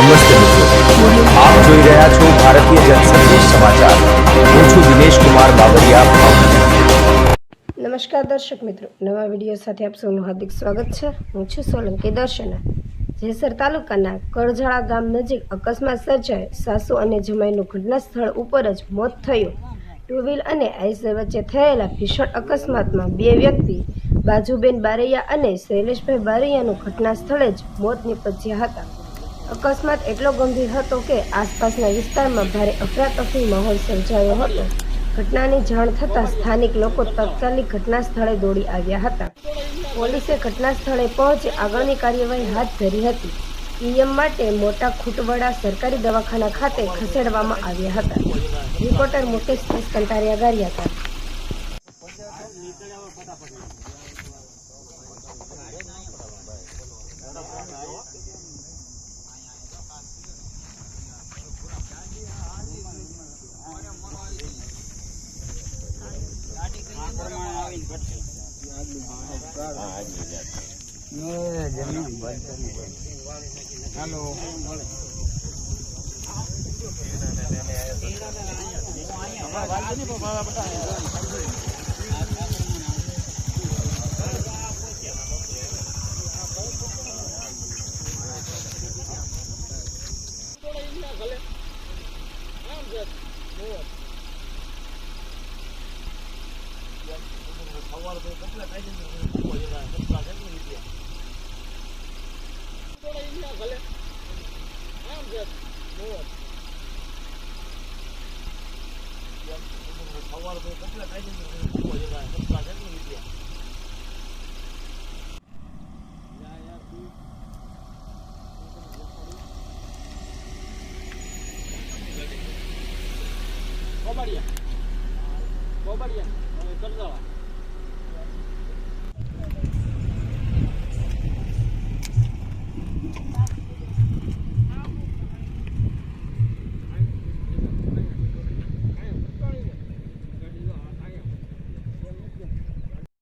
નમસ્તે મિત્રો, આપ જોઈ રહ્યા છો ભારતીય જનસંદેશ સમાચાર। હું છું દિનેશ કુમાર બાબરિયા, ભાવનગર। નમસ્કાર દર્શક મિત્રો, નવા વિડીયો સાથે આપ સૌનું હાર્દિક સ્વાગત છે। હું છું સોલંકી દર્શના। જેસર તાલુકાના કરજાળા ગામ નજીક અકસ્માત સર્જાયો। સાસુ અને જમાઈનું ઘટના સ્થળ ઉપર જ મોત થયું। ટુ વ્હીલ અને આઈસર વચ્ચે થયેલા ભીષણ અકસ્માતમાં બે વ્યક્તિ બાજુબેન બારૈયા અને શૈલેષભાઈ બારૈયાનું ઘટના સ્થળે જ મોત નીપજ્યા હતા। અકસ્માત એટલો ગંભીર હતો કે આસપાસના વિસ્તારમાં ભારે અફરાતફરી માહોલ સર્જાયો હતો। ઘટનાની જાણ થતાં સ્થાનિક લોકો તાત્કાલિક ઘટના સ્થળે દોડી આવ્યા હતા। પોલીસે ઘટના સ્થળે પહોંચી આગળની કાર્યવાહી હાથ ધરી હતી। પીએમ માટે મોટા ખૂટવડા સરકારી દવાખાના ખાતે ખસેડવામાં આવ્યા હતા। રિપોર્ટર મુકેશ કંટારિયા ગારિયાતા। કોબડિયા કરજાવા